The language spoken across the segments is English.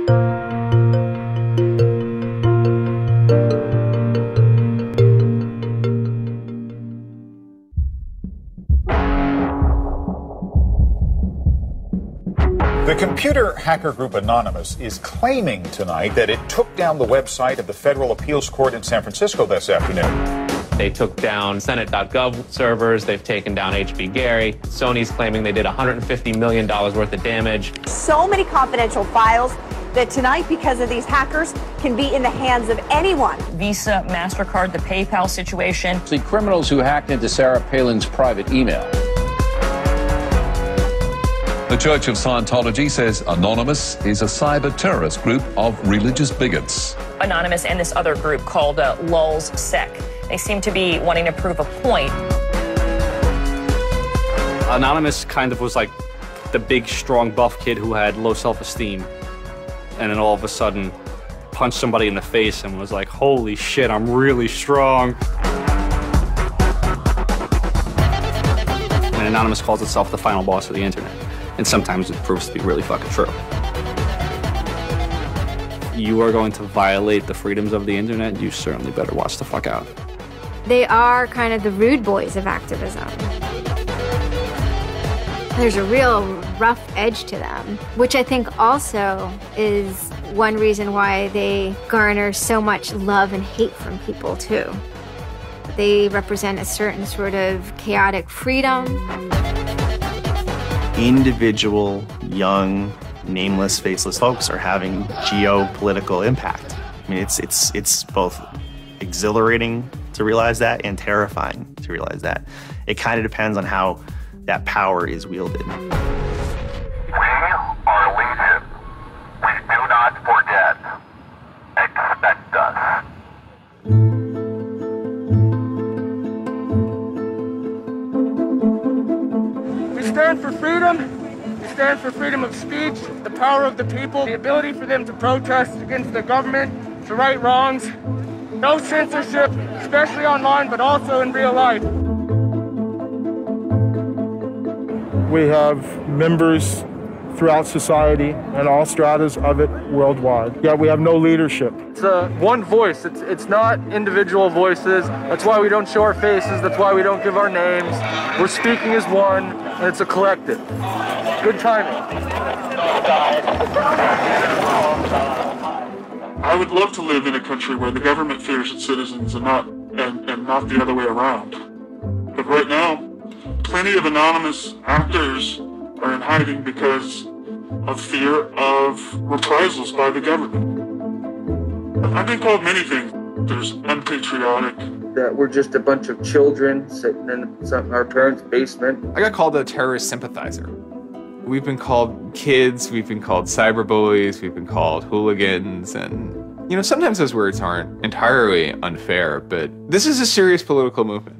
The computer hacker group Anonymous is claiming tonight that it took down the website of the Federal Appeals Court in San Francisco this afternoon. They took down Senate.gov servers. They've taken down HB Gary. Sony's claiming they did $150 million worth of damage. So many confidential files that tonight, because of these hackers, can be in the hands of anyone. Visa, MasterCard, the PayPal situation. The criminals who hacked into Sarah Palin's private email. The Church of Scientology says Anonymous is a cyber terrorist group of religious bigots. Anonymous and this other group called Lulz Sec. They seem to be wanting to prove a point. Anonymous kind of was like the big, strong, buff kid who had low self-esteem. And then all of a sudden punched somebody in the face and was like, holy shit, I'm really strong. And Anonymous calls itself the final boss of the internet. And sometimes it proves to be really fucking true. You are going to violate the freedoms of the internet, you certainly better watch the fuck out. They are kind of the rude boys of activism. There's a real rough edge to them, which I think also is one reason why they garner so much love and hate from people, too. They represent a certain sort of chaotic freedom. Individual, young, nameless, faceless folks are having geopolitical impact. I mean, it's both exhilarating to realize that and terrifying to realize that. It kind of depends on how that power is wielded. We are legion. We do not forget. Expect us. We stand for freedom. We stand for freedom of speech, the power of the people, the ability for them to protest against the government, to right wrongs. No censorship, especially online, but also in real life. We have members throughout society and all stratas of it worldwide. Yet we have no leadership. It's one voice. It's not individual voices. That's why we don't show our faces. That's why we don't give our names. We're speaking as one, and it's a collective. Good timing. I would love to live in a country where the government fears its citizens and not the other way around. But right now, plenty of anonymous actors are in hiding because of fear of reprisals by the government. I've been called many things. There's unpatriotic. That we're just a bunch of children sitting in our parents' basement. I got called a terrorist sympathizer. We've been called kids, we've been called cyberbullies, we've been called hooligans, and sometimes those words aren't entirely unfair, but this is a serious political movement.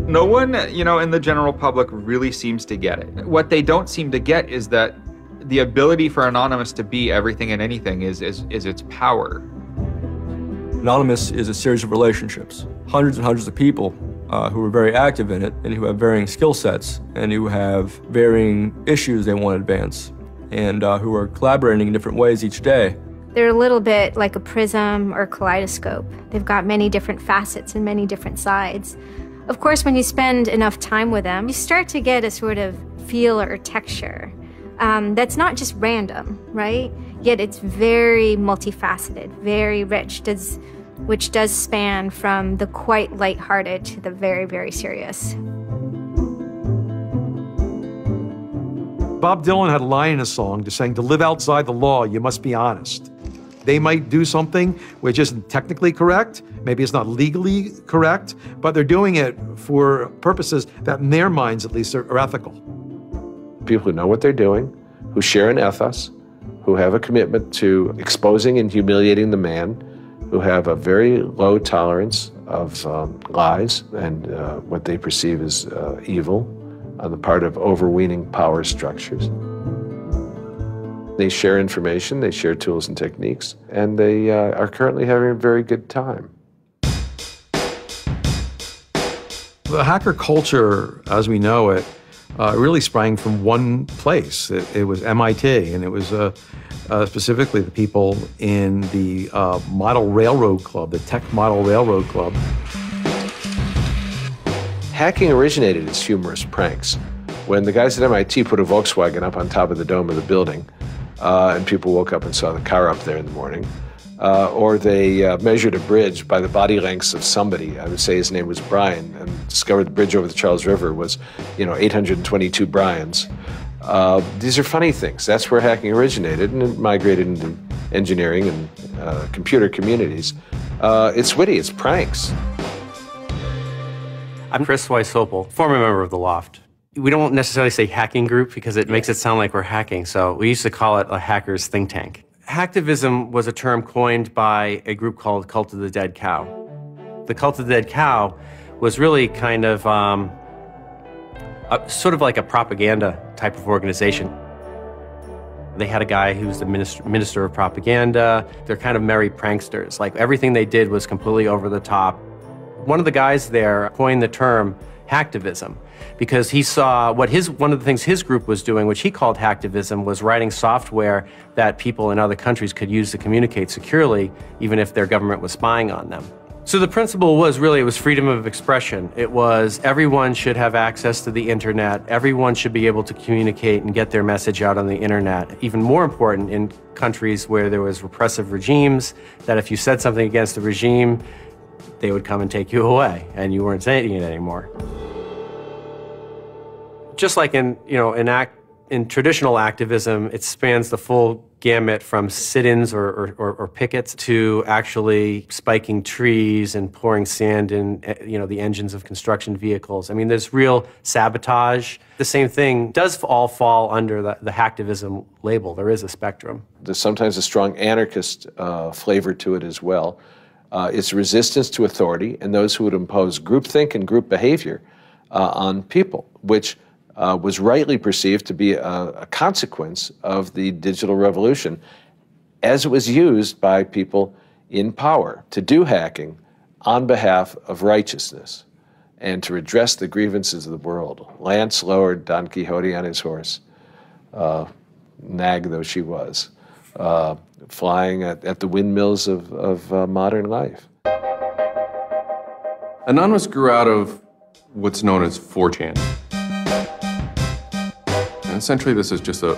No one, in the general public really seems to get it. What they don't seem to get is that the ability for Anonymous to be everything and anything is its power. Anonymous is a series of relationships, hundreds and hundreds of people who are very active in it and who have varying skill sets and who have varying issues they want to advance and who are collaborating in different ways each day. They're a little bit like a prism or kaleidoscope. They've got many different facets and many different sides. Of course, when you spend enough time with them, you start to get a sort of feel or texture that's not just random, right? Yet it's very multifaceted, very rich, which does span from the quite lighthearted to the very, very serious. Bob Dylan had a line in a song just saying, to live outside the law, you must be honest. They might do something which isn't technically correct, maybe it's not legally correct, but they're doing it for purposes that in their minds at least are ethical. People who know what they're doing, who share an ethos, who have a commitment to exposing and humiliating the man, who have a very low tolerance of lies and what they perceive as evil on the part of overweening power structures. They share information, they share tools and techniques, and they are currently having a very good time. The hacker culture, as we know it, really sprang from one place. It was MIT, and it was specifically the people in the Model Railroad Club, the Tech Model Railroad Club. Hacking originated as humorous pranks. When the guys at MIT put a Volkswagen up on top of the dome of the building, and people woke up and saw the car up there in the morning, or they measured a bridge by the body lengths of somebody. I would say his name was Brian, and discovered the bridge over the Charles River was, 822 Brians. These are funny things. That's where hacking originated, and it migrated into engineering and computer communities. It's witty, it's pranks. I'm Chris Weisopel, former member of the Loft. We don't necessarily say hacking group because it makes it sound like we're hacking, so we used to call it a hackers think tank. Hacktivism was a term coined by a group called Cult of the Dead Cow. The Cult of the Dead Cow was really kind of sort of like a propaganda type of organization. They had a guy who's the minister of propaganda. They're kind of merry pranksters. Like everything they did was completely over the top. One of the guys there coined the term hacktivism because he saw what one of the things his group was doing, which he called hacktivism, was writing software that people in other countries could use to communicate securely, even if their government was spying on them. So the principle was really, it was freedom of expression. It was everyone should have access to the internet. Everyone should be able to communicate and get their message out on the internet. Even more important in countries where there was repressive regimes, that if you said something against the regime, they would come and take you away, and you weren't saying it anymore. Just like in traditional activism, it spans the full gamut from sit-ins or pickets to actually spiking trees and pouring sand in the engines of construction vehicles. I mean, there's real sabotage. The same thing does all fall under the hacktivism label. There is a spectrum. There's sometimes a strong anarchist flavor to it as well. It's resistance to authority and those who would impose groupthink and group behavior on people, which was rightly perceived to be a consequence of the digital revolution as it was used by people in power to do hacking on behalf of righteousness and to redress the grievances of the world. Lance lowered Don Quixote on his horse, nag though she was, flying at the windmills of modern life. Anonymous grew out of what's known as 4chan. And essentially, this is just a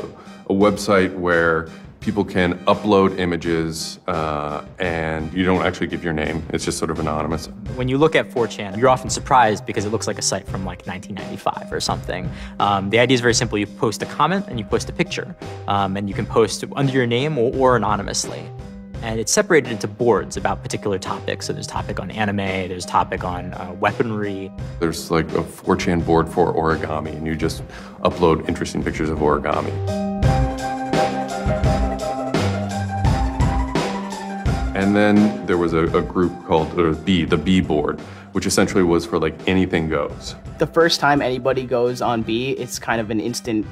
website where people can upload images and you don't actually give your name. It's just sort of anonymous. When you look at 4chan, you're often surprised because it looks like a site from like 1995 or something. The idea is very simple. You post a comment and you post a picture. And you can post under your name or anonymously. And it's separated into boards about particular topics. So there's topic on anime, there's topic on weaponry. There's like a 4chan board for origami, and you just upload interesting pictures of origami. And then there was a group called the B board, which essentially was for like anything goes. The first time anybody goes on B, it's kind of an instant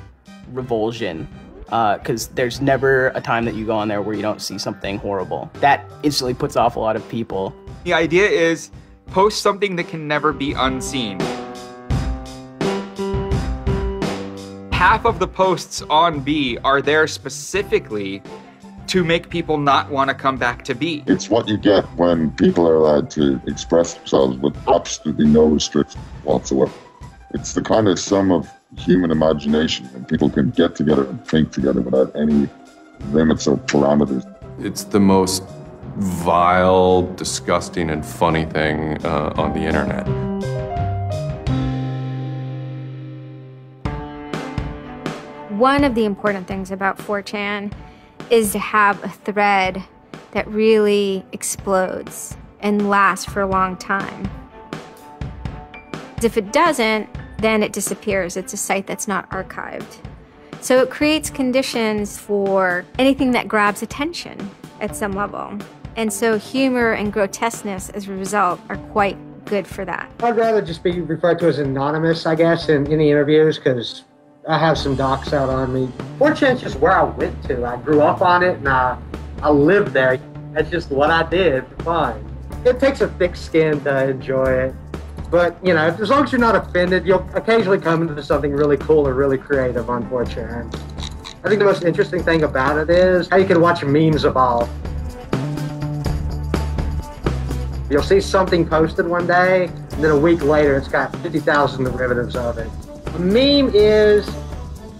revulsion. Because there's never a time that you go on there where you don't see something horrible. That instantly puts off a lot of people. The idea is post something that can never be unseen. Half of the posts on B are there specifically to make people not want to come back to B. It's what you get when people are allowed to express themselves with absolutely no restrictions whatsoever. It's the kind of sum of human imagination, and people can get together and think together without any limits or parameters. It's the most vile, disgusting, and funny thing on the internet. One of the important things about 4chan is to have a thread that really explodes and lasts for a long time. If it doesn't, then it disappears. It's a site that's not archived. So it creates conditions for anything that grabs attention at some level. And so humor and grotesqueness as a result are quite good for that. I'd rather just be referred to as anonymous, I guess, in the interviews, because I have some docs out on me. 4chan's just where I went to. I grew up on it and I lived there. That's just what I did for fun. It takes a thick skin to enjoy it. But, you know, as long as you're not offended, you'll occasionally come into something really cool or really creative on 4chan. I think the most interesting thing about it is how you can watch memes evolve. You'll see something posted one day, and then a week later it's got 50,000 derivatives of it. A meme is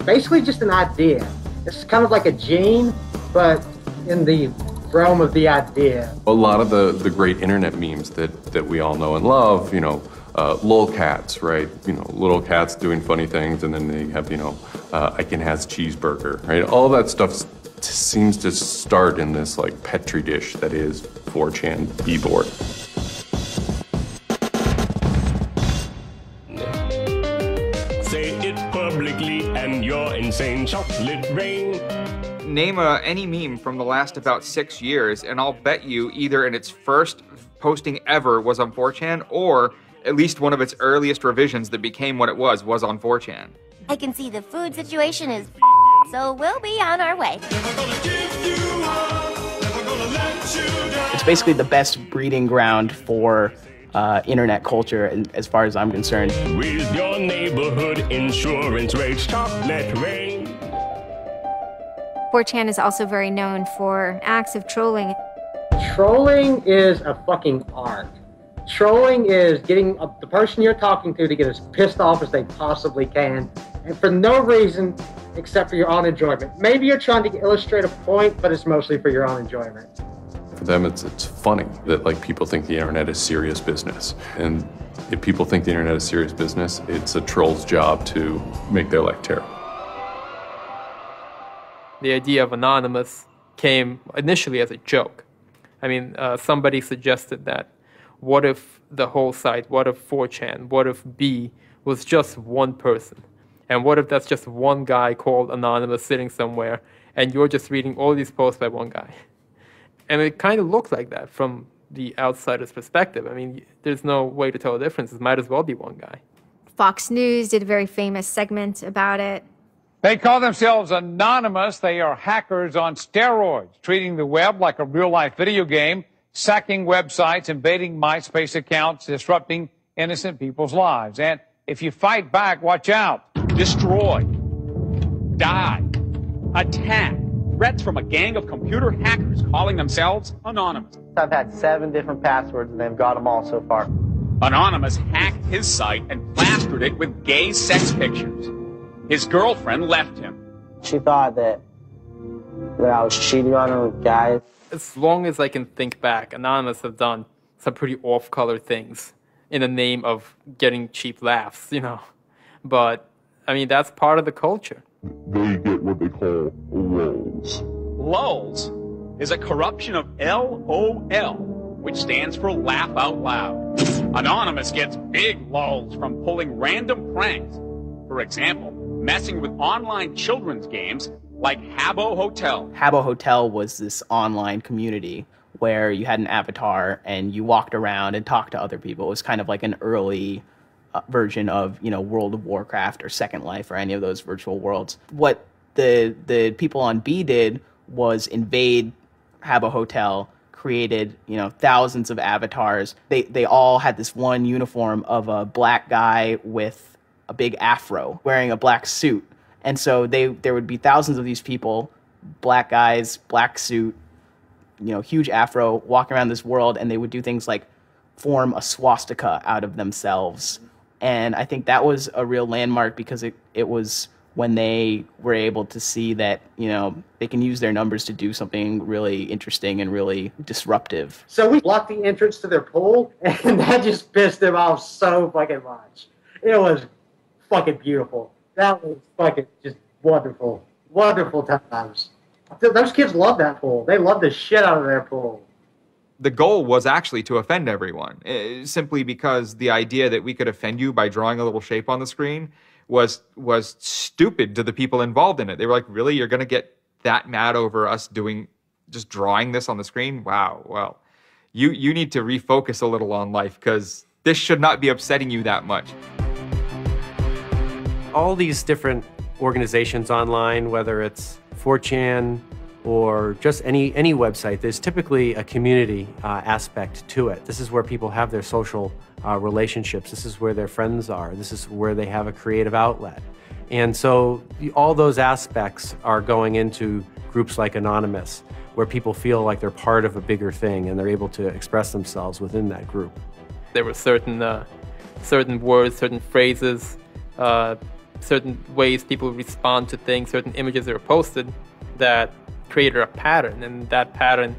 basically just an idea. It's kind of like a gene, but in the realm of the idea. A lot of the great internet memes that we all know and love, you know, lolcats, right? You know, little cats doing funny things, and then they have, you know, Icon has cheeseburger, right? All that stuff seems to start in this like petri dish that is 4chan keyboard. Say it publicly and your insane chocolate rain. Name any meme from the last about 6 years, and I'll bet you either in its first posting ever was on 4chan, or at least one of its earliest revisions that became what it was on 4chan. I can see the food situation is so we'll be on our way. It's basically the best breeding ground for internet culture, as far as I'm concerned. With your neighborhood insurance rates, chocolate rain. 4chan is also very known for acts of trolling. Trolling is a fucking art. Trolling is getting the person you're talking to get as pissed off as they possibly can, and for no reason except for your own enjoyment. Maybe you're trying to illustrate a point, but it's mostly for your own enjoyment. For them, it's funny that like people think the internet is serious business. And if people think the internet is serious business, it's a troll's job to make their life terrible. The idea of anonymous came initially as a joke. I mean, somebody suggested that, what if the whole site, what if 4chan, what if B was just one person? And what if that's just one guy called Anonymous sitting somewhere, and you're just reading all these posts by one guy? And it kind of looked like that from the outsider's perspective. I mean, there's no way to tell the difference. It might as well be one guy. Fox News did a very famous segment about it. They call themselves anonymous. They are hackers on steroids, treating the web like a real-life video game, sacking websites, invading MySpace accounts, disrupting innocent people's lives. And if you fight back, watch out. Destroy, die, attack. Threats from a gang of computer hackers calling themselves Anonymous. I've had 7 different passwords and they've got them all so far. Anonymous hacked his site and plastered it with gay sex pictures. His girlfriend left him. She thought that I was cheating on her with guys. As long as I can think back, Anonymous have done some pretty off-color things in the name of getting cheap laughs, you know. But, I mean, that's part of the culture. They get what they call lulz. Lulz is a corruption of LOL, which stands for laugh out loud. Anonymous gets big lulz from pulling random pranks. For example, messing with online children's games like Habbo Hotel. Habbo Hotel was this online community where you had an avatar and you walked around and talked to other people. It was kind of like an early version of, you know, World of Warcraft or Second Life or any of those virtual worlds. What the people on B did was invade Habbo Hotel, created, you know, thousands of avatars. They all had this one uniform of a black guy with a big afro wearing a black suit. And so there would be thousands of these people, black guys, black suit, you know, huge afro, walking around this world, and they would do things like form a swastika out of themselves. And I think that was a real landmark because it was when they were able to see that, you know, they can use their numbers to do something really interesting and really disruptive. So we blocked the entrance to their pool, and that just pissed them off so fucking much. It was fucking beautiful. That was fucking just wonderful. Wonderful times. Those kids love that pool. They love the shit out of their pool. The goal was actually to offend everyone, simply because the idea that we could offend you by drawing a little shape on the screen was stupid to the people involved in it. They were like, really? You're going to get that mad over us just drawing this on the screen? Wow, well, you need to refocus a little on life because this should not be upsetting you that much. All these different organizations online, whether it's 4chan or just any website, there's typically a community aspect to it. This is where people have their social relationships. This is where their friends are. This is where they have a creative outlet. And so all those aspects are going into groups like Anonymous, where people feel like they're part of a bigger thing and they're able to express themselves within that group. There were certain words, certain phrases, certain ways people respond to things, certain images that were posted that created a pattern, and that pattern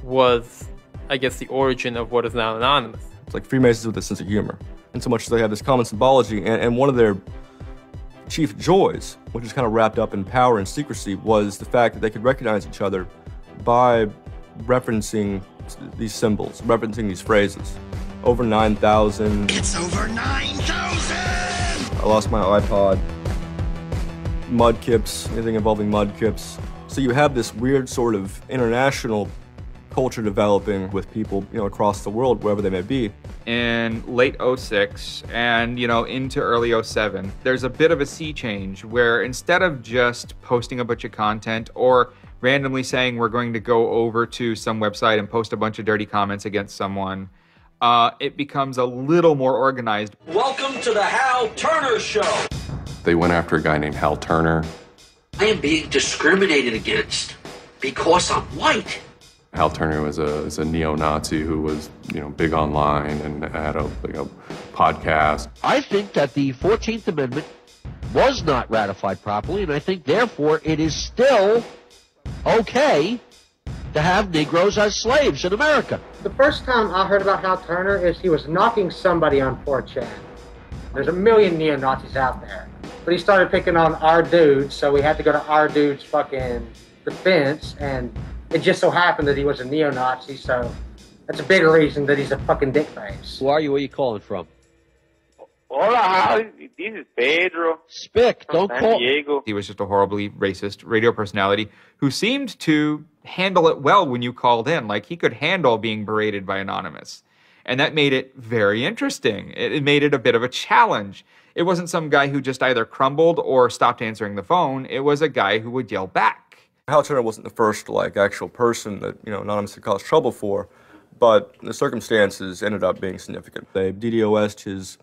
was, I guess, the origin of what is now Anonymous. It's like Freemasons with a sense of humor, in so much as they have this common symbology, and one of their chief joys, which is kind of wrapped up in power and secrecy, was the fact that they could recognize each other by referencing these symbols, referencing these phrases. Over 9,000. It's over 9,000! I lost my iPod. Mudkips, anything involving mudkips. So you have this weird sort of international culture developing with people, across the world, wherever they may be. In late 06 and, into early 07, there's a bit of a sea change where instead of just posting a bunch of content or randomly saying we're going to go over to some website and post a bunch of dirty comments against someone, it becomes a little more organized. Welcome to the Hal Turner Show. They went after a guy named Hal Turner. I am being discriminated against because I'm white. Hal Turner was a neo-Nazi who was, big online and had a podcast. I think that the 14th Amendment was not ratified properly, and I think, therefore, it is still okay to have Negroes as slaves in America. The first time I heard about Hal Turner is he was knocking somebody on 4chan. There's a million neo-Nazis out there. But he started picking on our dudes, so we had to go to our dude's fucking defense, and it just so happened that he was a neo-Nazi, so that's a bigger reason that he's a fucking dickface. Who are you? Where are you calling from? Hola, Hal. This is Pedro. Spick, don't San call. Diego. He was just a horribly racist radio personality who seemed to handle it well when you called in. Like, he could handle being berated by Anonymous. And that made it very interesting. It made it a bit of a challenge. It wasn't some guy who just either crumbled or stopped answering the phone. It was a guy who would yell back. Hal Turner wasn't the first, actual person that, Anonymous had caused trouble for, but the circumstances ended up being significant. They DDoS'd his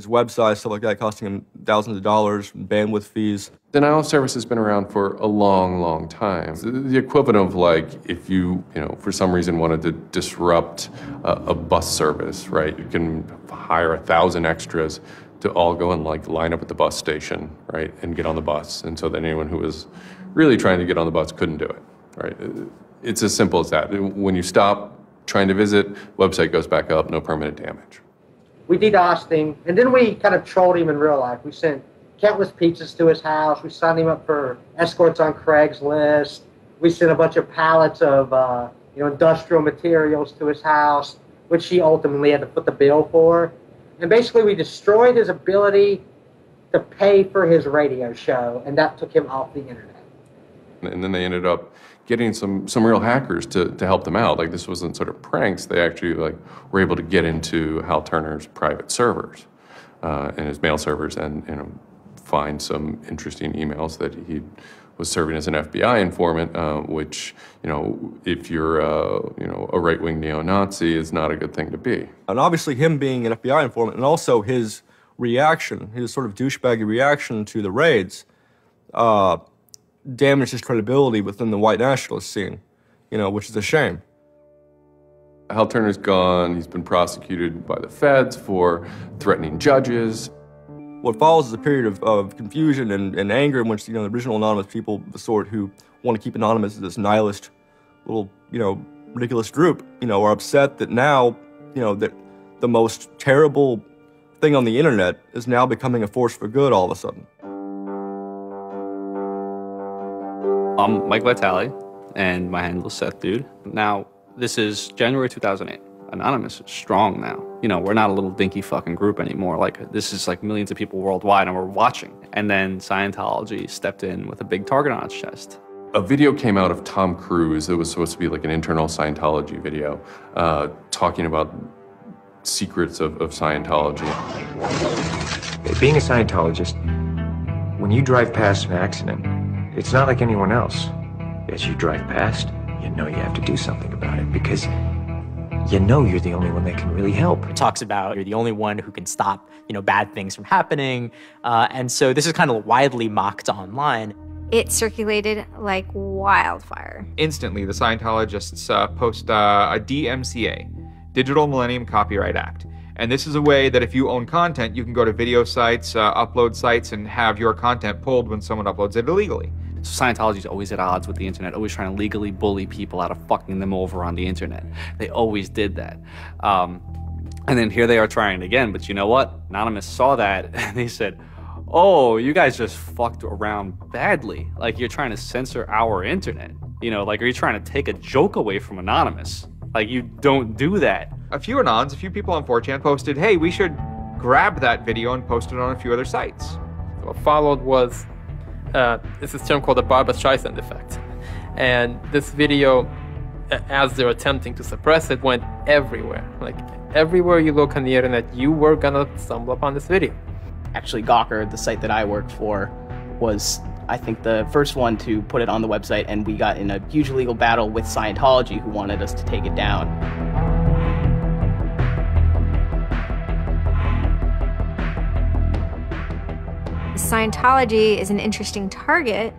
website, stuff like that, costing him thousands of dollars, bandwidth fees. Denial of service has been around for a long, long time. The equivalent of if you, for some reason wanted to disrupt a bus service, right? You can hire 1,000 extras to all go and line up at the bus station, right, and get on the bus. And so that anyone who was really trying to get on the bus couldn't do it, right? It's as simple as that. When you stop trying to visit, website goes back up, no permanent damage. We DDoSed him, and then we kind of trolled him in real life. We sent countless pizzas to his house. We signed him up for escorts on Craigslist. We sent a bunch of pallets of industrial materials to his house, which he ultimately had to foot the bill for. And basically, we destroyed his ability to pay for his radio show, and that took him off the internet. And then they ended up getting some real hackers to help them out. This wasn't sort of pranks. They actually were able to get into Hal Turner's private servers and his mail servers, and find some interesting emails that he was serving as an FBI informant, which if you're a right-wing neo-Nazi is not a good thing to be. And obviously, him being an FBI informant, and also his reaction, his sort of douchebaggy reaction to the raids, damaged his credibility within the white nationalist scene, which is a shame. Hal Turner's gone. He's been prosecuted by the feds for threatening judges. What follows is a period of confusion and anger in which, the original Anonymous people, the sort who want to keep Anonymous as this nihilist little, ridiculous group, are upset that now, that the most terrible thing on the internet is now becoming a force for good all of a sudden. I'm Mike Vitale, and my handle is Seth Dude. Now, this is January 2008. Anonymous is strong now. We're not a little dinky fucking group anymore. This is millions of people worldwide, and we're watching. And then Scientology stepped in with a big target on its chest. A video came out of Tom Cruise. It was supposed to be an internal Scientology video, talking about secrets of Scientology. Being a Scientologist, when you drive past an accident, it's not like anyone else. As you drive past, you know you have to do something about it because you know you're the only one that can really help. It talks about you're the only one who can stop, bad things from happening. And so this is kind of widely mocked online. It circulated like wildfire. Instantly, the Scientologists post a DMCA, Digital Millennium Copyright Act. And this is a way that if you own content, you can go to video sites, upload sites, and have your content pulled when someone uploads it illegally. So Scientology's always at odds with the internet, always trying to legally bully people out of fucking them over on the internet. They always did that. And then here they are trying again, but you know what? Anonymous saw that and they said, oh, you guys just fucked around badly. Like, you're trying to censor our internet. Like, are you trying to take a joke away from Anonymous? Like, you don't do that. A few people on 4chan posted, hey, we should grab that video and post it on a few other sites. What followed was it's this term called the Barbra Streisand effect. And this video, as they're attempting to suppress it, went everywhere. Like, everywhere you look on the internet, you were gonna stumble upon this video. Actually, Gawker, the site that I worked for, was, I think, the first one to put it on the website, and we got in a huge legal battle with Scientology, who wanted us to take it down. Scientology is an interesting target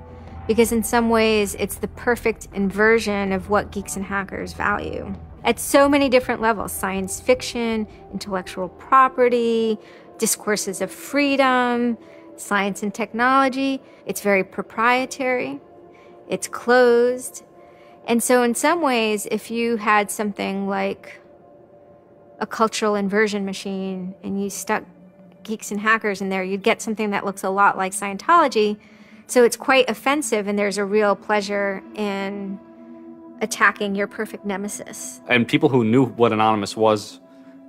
because in some ways it's the perfect inversion of what geeks and hackers value. At so many different levels: science fiction, intellectual property, discourses of freedom, science and technology. It's very proprietary, it's closed. And so in some ways, if you had something like a cultural inversion machine and you stuck geeks and hackers in there, you'd get something that looks a lot like Scientology. So it's quite offensive, and there's a real pleasure in attacking your perfect nemesis. And people who knew what Anonymous was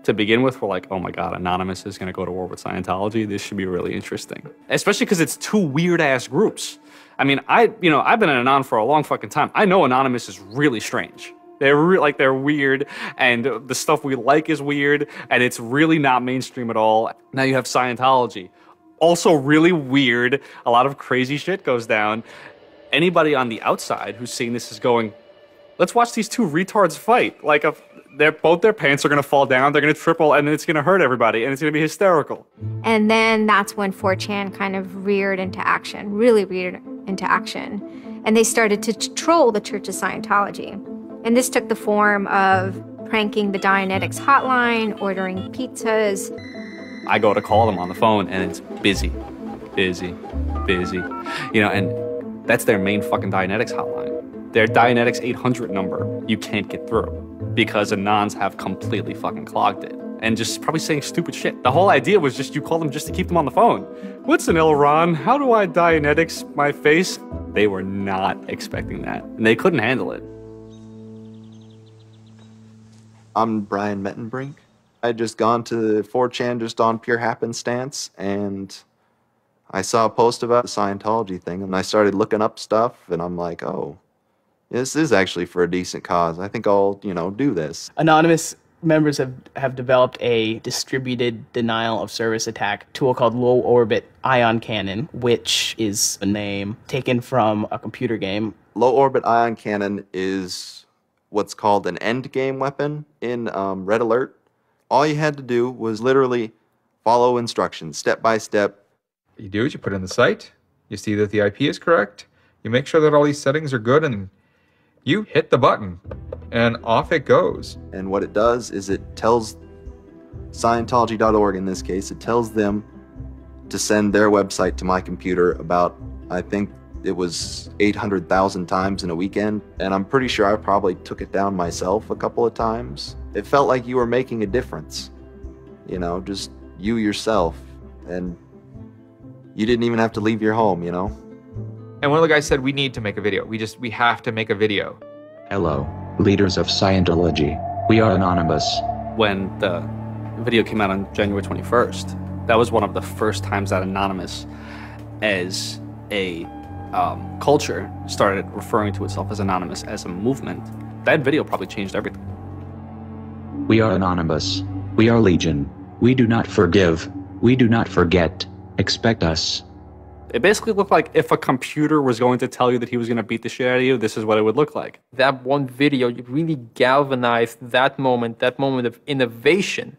to begin with were like, oh my God, Anonymous is gonna go to war with Scientology. This should be really interesting. Especially because it's two weird ass groups. I mean, I've been an Anon for a long fucking time. I know Anonymous is really strange. They're weird, and the stuff we like is weird, and it's really not mainstream at all. Now you have Scientology, also really weird. A lot of crazy shit goes down. Anybody on the outside who's seeing this is going, let's watch these two retards fight. Like, both their pants are gonna fall down, they're gonna triple, and it's gonna hurt everybody, and it's gonna be hysterical. And then that's when 4chan kind of reared into action, really reared into action. And they started to troll the Church of Scientology. And this took the form of pranking the Dianetics hotline, ordering pizzas. I go to call them on the phone and it's busy. And that's their main fucking Dianetics hotline. Their Dianetics 800 number, you can't get through because Anons have completely fucking clogged it and just probably saying stupid shit. The whole idea was just you call them just to keep them on the phone. What's an Elron? How do I Dianetics my face? They were not expecting that and they couldn't handle it. I'm Brian Mettenbrink. I had just gone to 4chan just on pure happenstance, and I saw a post about the Scientology thing, and I started looking up stuff, and I'm like, oh, this is actually for a decent cause. I think I'll, do this. Anonymous members have developed a distributed denial of service attack tool called Low Orbit Ion Cannon, which is a name taken from a computer game. Low Orbit Ion Cannon is what's called an endgame weapon in Red Alert. All you had to do was literally follow instructions, step by step. You do it, you put in the site, you see that the IP is correct, you make sure that all these settings are good, and you hit the button, and off it goes. And what it does is it tells Scientology.org, in this case, it tells them to send their website to my computer about, I think, it was 800,000 times in a weekend, and I'm pretty sure I probably took it down myself a couple of times. It felt like you were making a difference, just you yourself, and you didn't even have to leave your home, And one of the guys said, we need to make a video. We have to make a video. Hello, leaders of Scientology. We are Anonymous. When the video came out on January 21st, that was one of the first times that Anonymous, as a culture, started referring to itself as Anonymous as a movement. That video probably changed everything. We are Anonymous. We are Legion. We do not forgive. We do not forget. Expect us. It basically looked like if a computer was going to tell you that he was going to beat the shit out of you, this is what it would look like. That one video really galvanized that moment of innovation.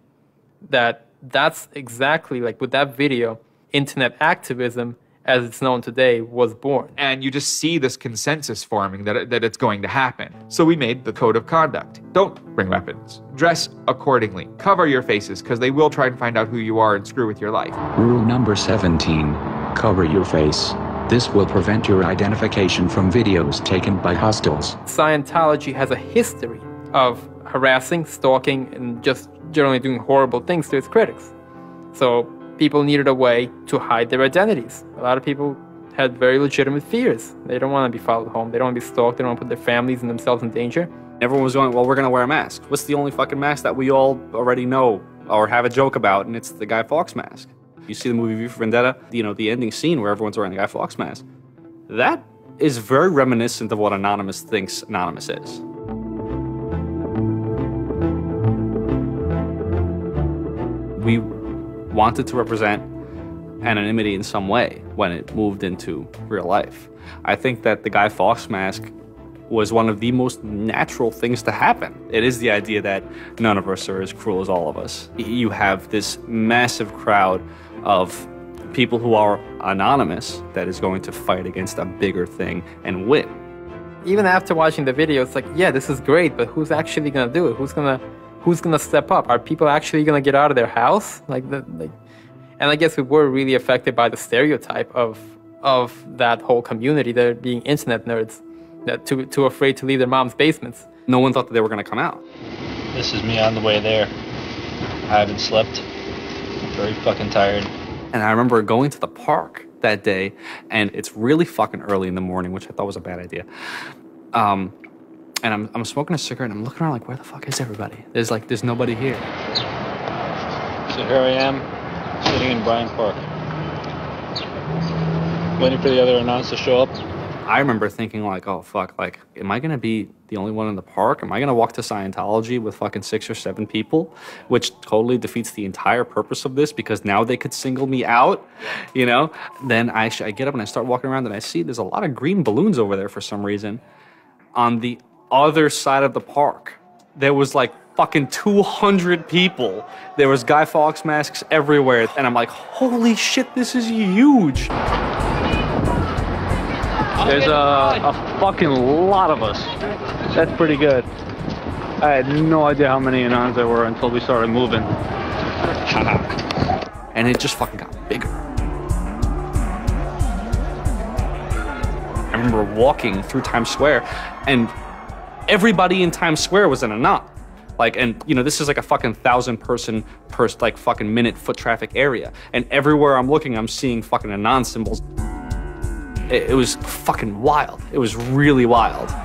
That's exactly like with that video, internet activism, as it's known today, was born. And you just see this consensus forming that it's going to happen. So we made the code of conduct. Don't bring weapons. Dress accordingly. Cover your faces, because they will try and find out who you are and screw with your life. Rule number 17. Cover your face. This will prevent your identification from videos taken by hostiles. Scientology has a history of harassing, stalking, and just generally doing horrible things to its critics. So people needed a way to hide their identities. A lot of people had very legitimate fears. They don't want to be followed home. They don't want to be stalked. They don't want to put their families and themselves in danger. Everyone was going, well, we're going to wear a mask. What's the only fucking mask that we all already know or have a joke about? And it's the Guy Fawkes mask. You see the movie V for Vendetta, the ending scene where everyone's wearing the Guy Fawkes mask. That is very reminiscent of what Anonymous thinks Anonymous is. We wanted to represent anonymity in some way when it moved into real life. I think that the Guy Fawkes mask was one of the most natural things to happen. It is the idea that none of us are as cruel as all of us. You have this massive crowd of people who are anonymous that is going to fight against a bigger thing and win. Even after watching the video, it's like, yeah, this is great, but who's actually gonna do it? Who's gonna step up? Are people actually gonna get out of their house? And I guess we were really affected by the stereotype of that whole community, they're being internet nerds, that too afraid to leave their mom's basements. No one thought that they were gonna come out. This is me on the way there. I haven't slept. I'm very fucking tired. And I remember going to the park that day, and it's really fucking early in the morning, which I thought was a bad idea. And I'm smoking a cigarette, and I'm looking around like, where the fuck is everybody? There's nobody here. So here I am, sitting in Bryant Park, waiting for the other announcers to show up. I remember thinking like, oh fuck, like, am I gonna be the only one in the park? Am I gonna walk to Scientology with fucking 6 or 7 people? Which totally defeats the entire purpose of this, because now they could single me out, you know? Then I get up and I start walking around, and I see there's a lot of green balloons over there for some reason. On the other side of the park, there was like fucking 200 people. There was Guy Fawkes masks everywhere, and I'm like, holy shit, this is huge. There's a fucking lot of us. That's pretty good. I had no idea how many Anons there were until we started moving. And it just fucking got bigger. I remember walking through Times Square, and everybody in Times Square was an Anon. Like, and you know, this is like a fucking 1,000-person per like fucking minute foot traffic area. And everywhere I'm looking, I'm seeing fucking Anon symbols. It was fucking wild. It was really wild. This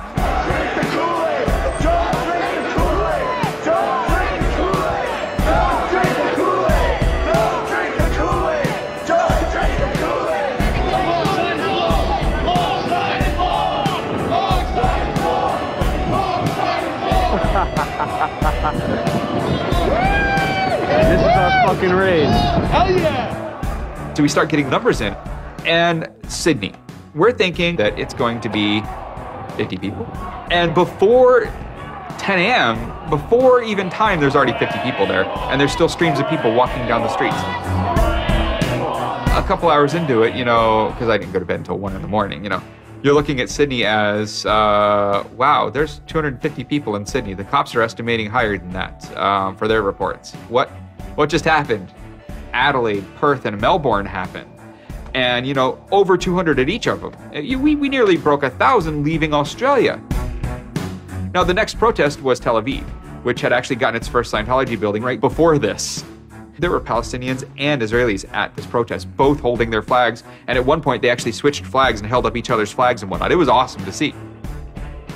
is our fucking raid. Hell yeah! So we start getting numbers in. And Sydney. We're thinking that it's going to be 50 people. And before 10 a.m., before even time, there's already 50 people there. And there's still streams of people walking down the streets. A couple hours into it, you know, because I didn't go to bed until 1 in the morning, you know, you're looking at Sydney as, wow, there's 250 people in Sydney. The cops are estimating higher than that for their reports. What just happened? Adelaide, Perth, and Melbourne happened. And, you know, over 200 at each of them. We nearly broke 1,000 leaving Australia. Now, the next protest was Tel Aviv, which had actually gotten its first Scientology building right before this. There were Palestinians and Israelis at this protest, both holding their flags. And at one point, they actually switched flags and held up each other's flags and whatnot. It was awesome to see.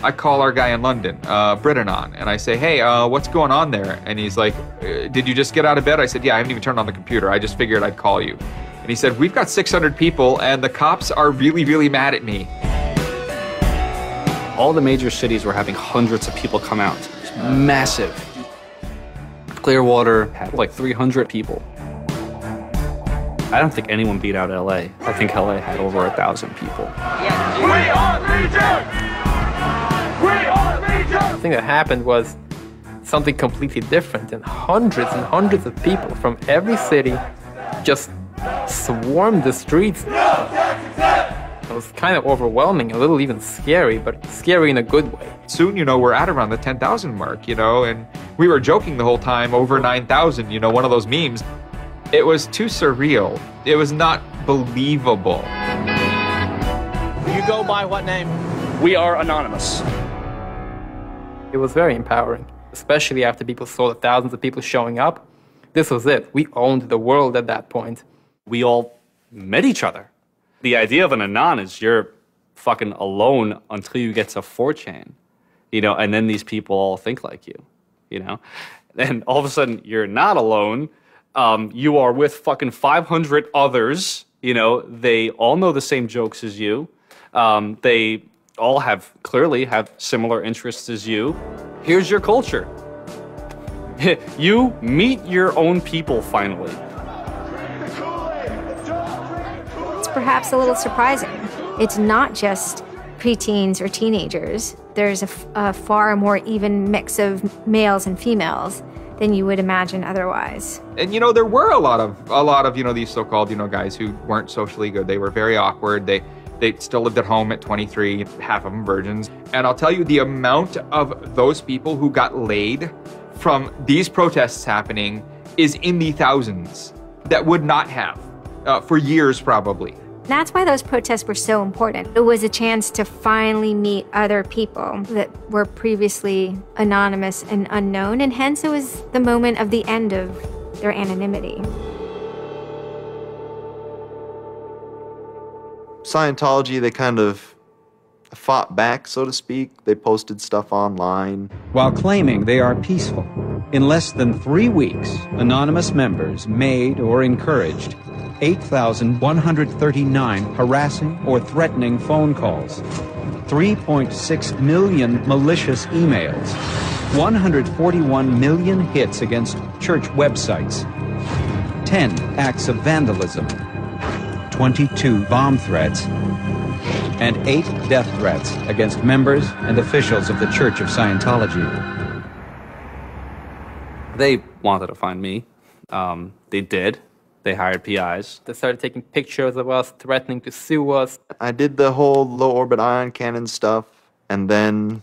I call our guy in London, Britanon, and I say, hey, what's going on there? And he's like, did you just get out of bed? I said, yeah, I haven't even turned on the computer. I just figured I'd call you. And he said, we've got 600 people and the cops are really, really mad at me. All the major cities were having hundreds of people come out. It's massive. Clearwater had like 300 people. I don't think anyone beat out LA. I think LA had over 1,000 people. We are Legion! We are Legion! The thing that happened was something completely different, and hundreds of people from every city just swarmed the streets. It was kind of overwhelming, a little even scary, but scary in a good way. Soon, you know, we're at around the 10,000 mark, you know, and we were joking the whole time, over 9,000, you know, one of those memes. It was too surreal. It was not believable. You go by what name? We are anonymous. It was very empowering, especially after people saw the thousands of people showing up. This was it. We owned the world at that point. We all met each other. The idea of an anon is you're fucking alone until you get to 4chan, you know, and then these people all think like you, you know, and all of a sudden you're not alone. You are with fucking 500 others, you know, they all know the same jokes as you. They all clearly have similar interests as you. Here's your culture. You meet your own people finally. It's perhaps a little surprising. It's not just preteens or teenagers. There's a far more even mix of males and females than you would imagine otherwise. And you know, there were a lot of you know, these so-called, you know, guys who weren't socially good. They were very awkward. They still lived at home at 23, half of them virgins. And I'll tell you, the amount of those people who got laid from these protests happening is in the thousands that would not have for years probably. That's why those protests were so important. It was a chance to finally meet other people that were previously anonymous and unknown, and hence it was the moment of the end of their anonymity. Scientology, they kind of fought back, so to speak. They posted stuff online. While claiming they are peaceful, in less than 3 weeks, anonymous members made or encouraged 8,139 harassing or threatening phone calls, 3.6 million malicious emails, 141 million hits against church websites, 10 acts of vandalism, 22 bomb threats, and 8 death threats against members and officials of the Church of Scientology. They wanted to find me. They did. They hired PIs. They started taking pictures of us, threatening to sue us. I did the whole low orbit ion cannon stuff, and then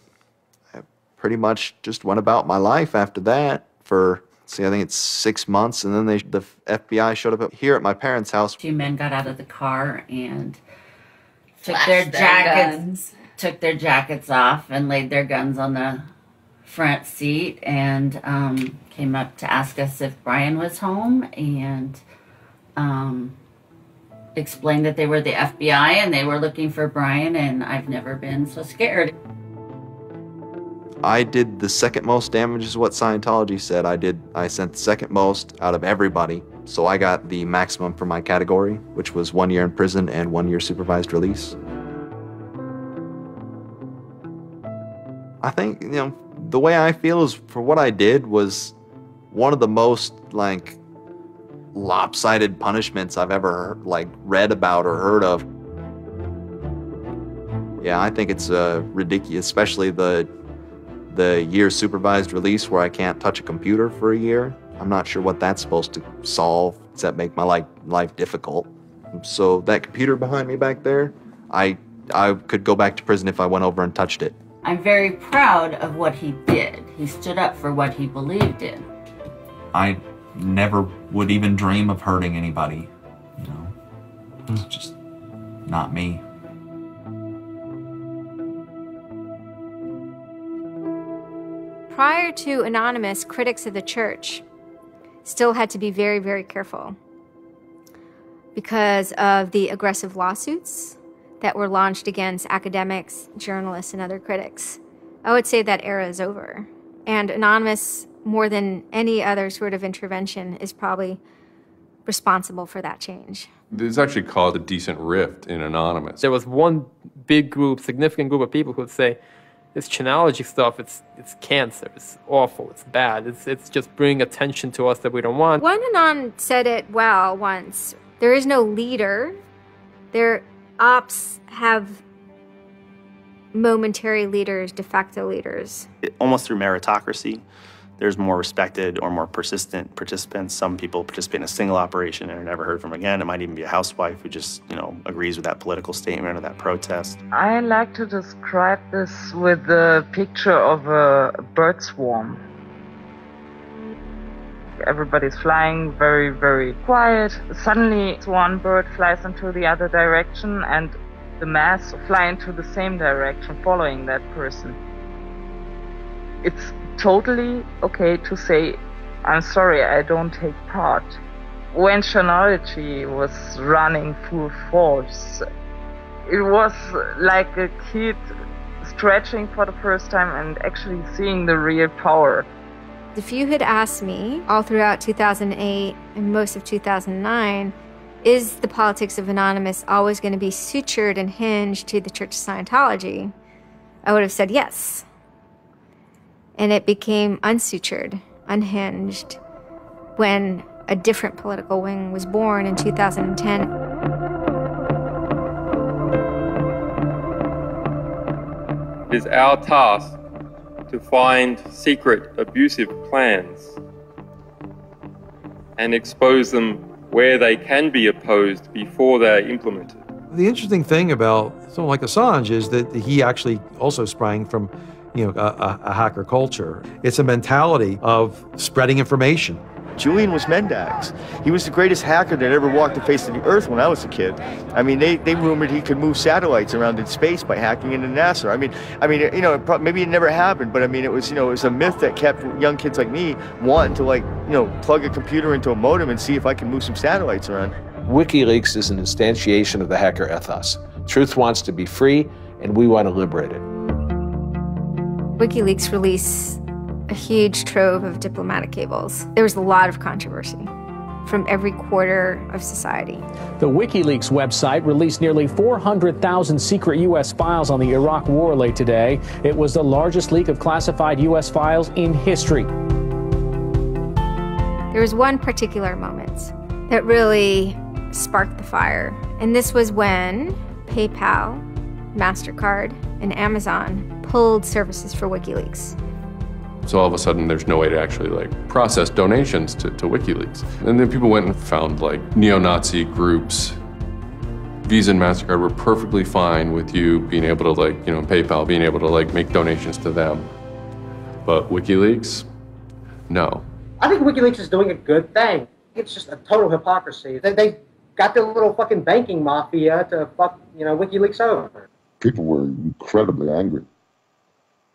I pretty much just went about my life after that for, I think it's 6 months, and then the FBI showed up here at my parents' house. 2 men got out of the car and took Flashed took their jackets off and laid their guns on the front seat and came up to ask us if Brian was home and explained that they were the FBI and they were looking for Brian, and I've never been so scared. I did the second most damage is what Scientology said. I sent the second most out of everybody. So I got the maximum for my category, which was 1 year in prison and 1 year supervised release. I think, you know, the way I feel is for what I did was one of the most, like, lopsided punishments I've ever, like, read about or heard of. Yeah, I think it's ridiculous, especially the year supervised release where I can't touch a computer for a year. I'm not sure what that's supposed to solve, except make my life difficult. So that computer behind me back there, I could go back to prison if I went over and touched it. I'm very proud of what he did. He stood up for what he believed in. I never would even dream of hurting anybody, you know. It's just not me. Prior to Anonymous, critics of the church still had to be very, very careful because of the aggressive lawsuits that were launched against academics, journalists, and other critics. I would say that era is over. And Anonymous, more than any other sort of intervention, is probably responsible for that change. This actually caused a decent rift in Anonymous. There was one big group, significant group of people who would say, this Chanology stuff, it's cancer, it's awful, it's bad, it's just bringing attention to us that we don't want. One Anon said it well once. There is no leader. Their ops have momentary leaders, de facto leaders. Almost through meritocracy, there's more respected or more persistent participants. Some people participate in a single operation and are never heard from again. It might even be a housewife who just, agrees with that political statement or that protest. I like to describe this with the picture of a bird swarm. Everybody's flying very, very quiet. Suddenly, one bird flies into the other direction and the mass fly into the same direction, following that person. It's totally okay to say, I'm sorry, I don't take part. When chronology was running full force, it was like a kid stretching for the first time and actually seeing the real power. If you had asked me all throughout 2008 and most of 2009, is the politics of Anonymous always going to be sutured and hinged to the Church of Scientology? I would have said yes. And it became unsutured, unhinged, when a different political wing was born in 2010. It is our task to find secret, abusive plans and expose them where they can be opposed before they're implemented. The interesting thing about someone like Assange is that he actually also sprang from a hacker culture. It's a mentality of spreading information. Julian was Mendax. He was the greatest hacker that ever walked the face of the earth when I was a kid. I mean, they rumored he could move satellites around in space by hacking into NASA. Maybe it never happened, but it was a myth that kept young kids like me wanting to plug a computer into a modem and see if I can move some satellites around. WikiLeaks is an instantiation of the hacker ethos. Truth wants to be free, and we want to liberate it. WikiLeaks released a huge trove of diplomatic cables. There was a lot of controversy from every quarter of society. The WikiLeaks website released nearly 400,000 secret U.S. files on the Iraq War late today. It was the largest leak of classified U.S. files in history. There was one particular moment that really sparked the fire, and this was when PayPal, MasterCard, and Amazon pulled services for WikiLeaks. So all of a sudden, there's no way to actually process donations to WikiLeaks. And then people went and found neo-Nazi groups. Visa and MasterCard were perfectly fine with you being able to PayPal, being able to make donations to them. But WikiLeaks, no. I think WikiLeaks is doing a good thing. It's just a total hypocrisy. They got their little fucking banking mafia to fuck, WikiLeaks over. People were incredibly angry.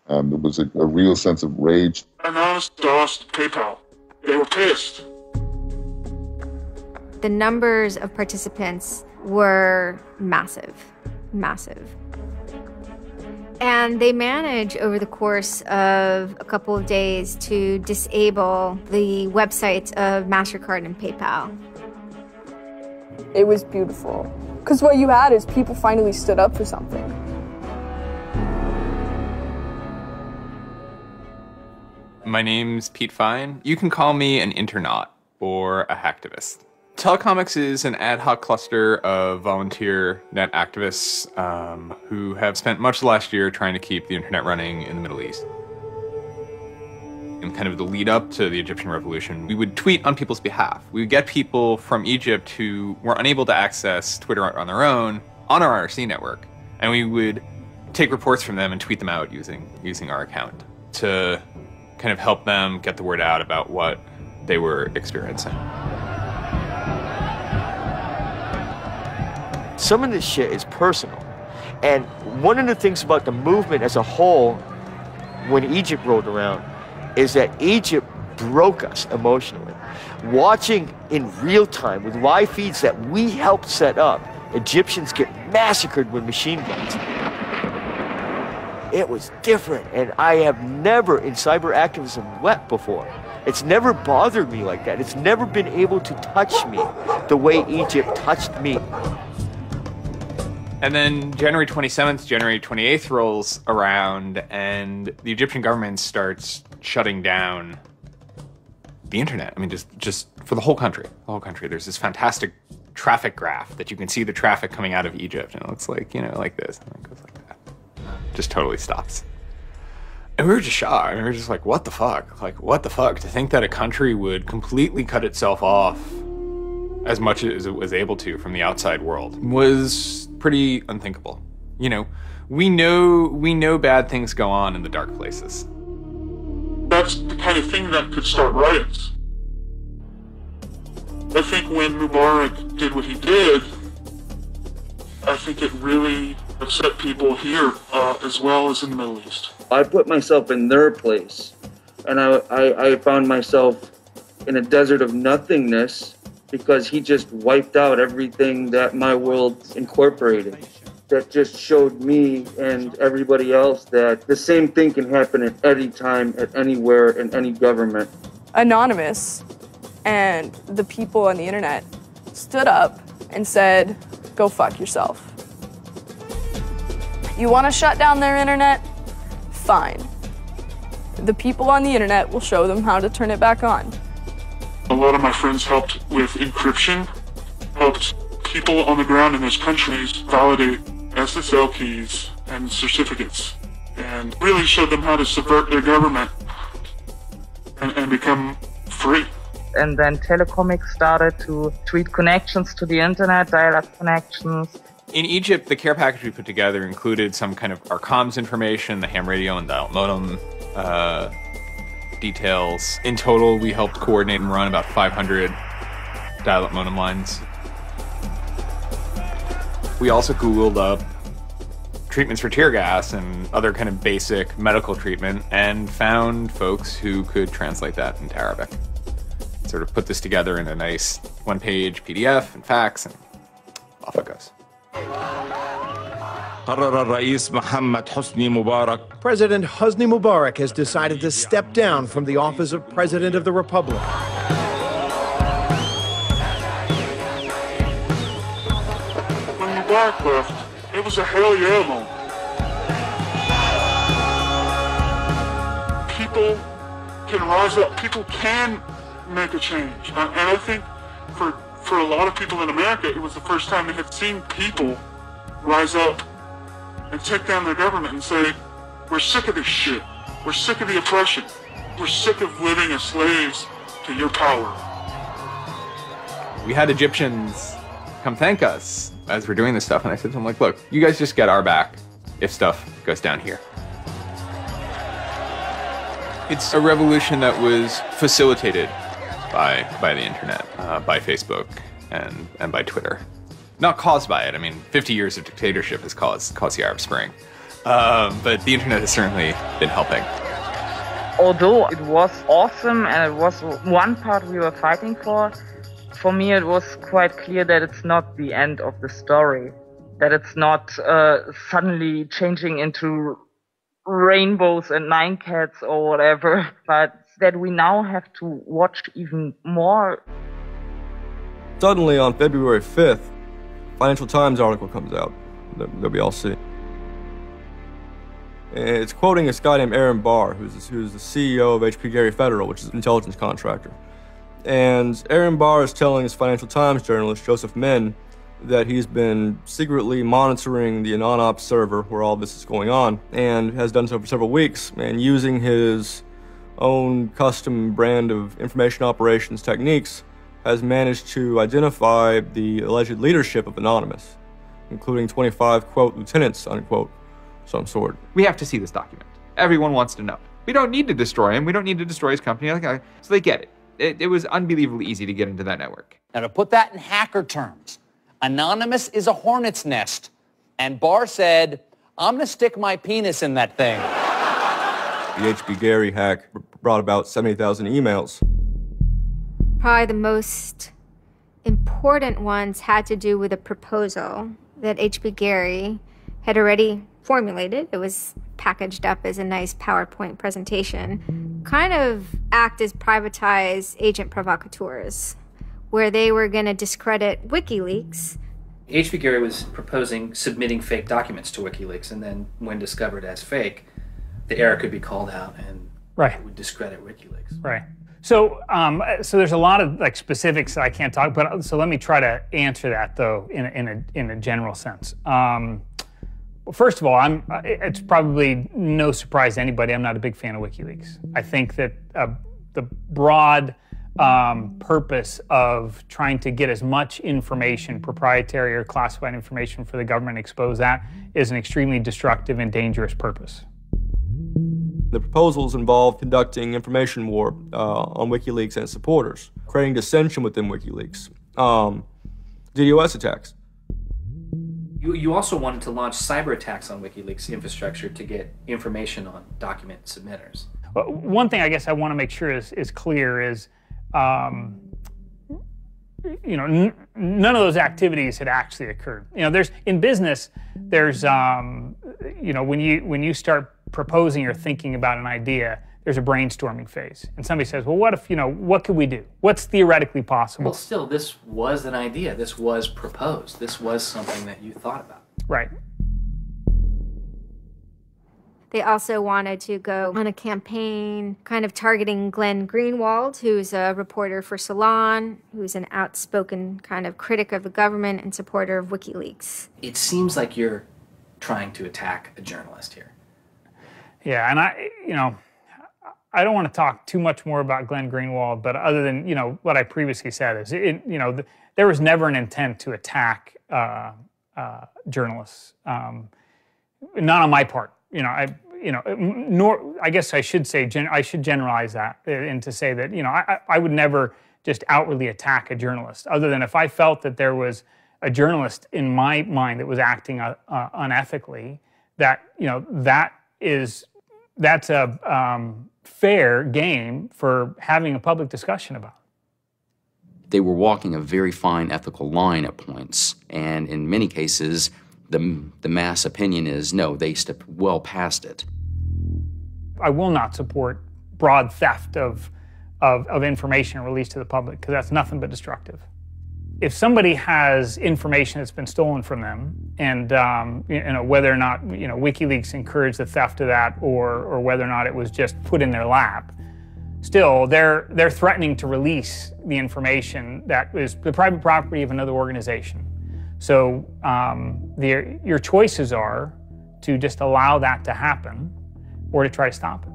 There was a real sense of rage. Anonymous DOSed PayPal. They were pissed. The numbers of participants were massive, massive. And they managed over the course of a couple of days to disable the websites of MasterCard and PayPal. It was beautiful. Because what you had is people finally stood up for something. My name's Pete Fine. You can call me an internaut or a hacktivist. Telecomics is an ad hoc cluster of volunteer net activists who have spent much of the last year trying to keep the internet running in the Middle East. In kind of the lead up to the Egyptian revolution, we would tweet on people's behalf. We would get people from Egypt who were unable to access Twitter on their own on our IRC network, and we would take reports from them and tweet them out using our account to kind of help them get the word out about what they were experiencing. Some of this shit is personal. And one of the things about the movement as a whole, when Egypt rolled around, is that Egypt broke us emotionally. Watching in real time with live feeds that we helped set up, Egyptians get massacred with machine guns. It was different, and I have never in cyber activism wept before. It's never bothered me like that. It's never been able to touch me the way Egypt touched me. And then January 27th, January 28th rolls around, and the Egyptian government starts shutting down the internet. I mean, just for the whole country. The whole country. There's this fantastic traffic graph that you can see the traffic coming out of Egypt, and it looks like, like this, and it goes like that. Just totally stops. And we were just shocked. I mean, we were just like, what the fuck? Like, what the fuck? To think that a country would completely cut itself off as much as it was able to from the outside world was pretty unthinkable. We know bad things go on in the dark places. That's the kind of thing that could start riots. I think when Mubarak did what he did, I think it really upset people here as well as in the Middle East. I put myself in their place, and I found myself in a desert of nothingness because he just wiped out everything that my world incorporated. That just showed me and everybody else that the same thing can happen at any time, at anywhere, in any government. Anonymous and the people on the internet stood up and said, go fuck yourself. You want to shut down their internet? Fine. The people on the internet will show them how to turn it back on. A lot of my friends helped with encryption, helped people on the ground in those countries validate SSL keys and certificates, and really showed them how to subvert their government and become free. And then Telecomics started to tweet connections to the internet, dial-up connections. In Egypt, the care package we put together included some kind of our comms information, the ham radio and dial modem details. In total, we helped coordinate and run about 500 dial-up modem lines. We also Googled up treatments for tear gas and other kind of basic medical treatment and found folks who could translate that into Arabic. Sort of put this together in a nice one-page PDF and fax, and off it goes. President Hosni Mubarak has decided to step down from the office of President of the Republic. When Mubarak left, it was a hell yeah moment. People can rise up. People can make a change. And I think for a lot of people in America, it was the first time they had seen people rise up and take down their government and say, we're sick of this shit. We're sick of the oppression. We're sick of living as slaves to your power. We had Egyptians come thank us as we're doing this stuff, and I said to them, like, look, you guys just get our back if stuff goes down here. It's a revolution that was facilitated by the internet, by Facebook and by Twitter. Not caused by it. I mean, 50 years of dictatorship has caused the Arab Spring. But the internet has certainly been helping. Although it was awesome and it was one part we were fighting for me it was quite clear that it's not the end of the story. That it's not suddenly changing into rainbows and 9 cats or whatever, but that we now have to watch even more. Suddenly on February 5th, Financial Times article comes out that we all see. It's quoting this guy named Aaron Barr, who's the CEO of HP Gary Federal, which is an intelligence contractor. And Aaron Barr is telling this Financial Times journalist, Joseph Min, that he's been secretly monitoring the Anon Ops server where all this is going on, and has done so for several weeks, and using his own custom brand of information operations techniques, has managed to identify the alleged leadership of Anonymous, including 25, quote, lieutenants, unquote, some sort. We have to see this document. Everyone wants to know. We don't need to destroy him. We don't need to destroy his company. So they get it. It was unbelievably easy to get into that network. Now, to put that in hacker terms, Anonymous is a hornet's nest. And Barr said, I'm going to stick my penis in that thing. The HP Gary hack brought about 70,000 emails. Probably the most important ones had to do with a proposal that HP Gary had already formulated. It was packaged up as a nice PowerPoint presentation. Kind of act as privatized agent provocateurs, where they were going to discredit WikiLeaks. HP Gary was proposing submitting fake documents to WikiLeaks, and then when discovered as fake, the error could be called out and it would discredit WikiLeaks. Right. So there's a lot of like specifics that I can't talk about. So let me try to answer that though in a general sense. Well, first of all, it's probably no surprise to anybody. I'm not a big fan of WikiLeaks. I think that the broad purpose of trying to get as much information, proprietary or classified information for the government, expose that, is an extremely destructive and dangerous purpose. The proposals involve conducting information war on WikiLeaks and its supporters, creating dissension within WikiLeaks, DDoS attacks. You also wanted to launch cyber attacks on WikiLeaks infrastructure to get information on document submitters. One thing I guess I want to make sure is clear is, you know, none of those activities had actually occurred. You know, in business, there's, you know, when you start proposing or thinking about an idea, there's a brainstorming phase. And somebody says, well, what if, you know, what could we do? What's theoretically possible? Well, still, this was an idea. This was proposed. This was something that you thought about. Right. They also wanted to go on a campaign kind of targeting Glenn Greenwald, who's a reporter for Salon, who's an outspoken kind of critic of the government and supporter of WikiLeaks. It seems like you're trying to attack a journalist here. Yeah, and I don't want to talk too much more about Glenn Greenwald, but other than, you know, what I previously said is, you know, there was never an intent to attack journalists, not on my part. You know, nor I guess I should say I should generalize that and to say that, you know, I would never just outwardly attack a journalist, other than if I felt that there was a journalist in my mind that was acting unethically. That, you know, that's a fair game for having a public discussion about. They were walking a very fine ethical line at points, and in many cases, the mass opinion is, no, they stepped well past it. I will not support broad theft of information released to the public, because that's nothing but destructive. If somebody has information that's been stolen from them, and you know, whether or not, you know, WikiLeaks encouraged the theft of that, or whether or not it was just put in their lap, still they're threatening to release the information that is the private property of another organization. So your choices are to just allow that to happen, or to try to stop it.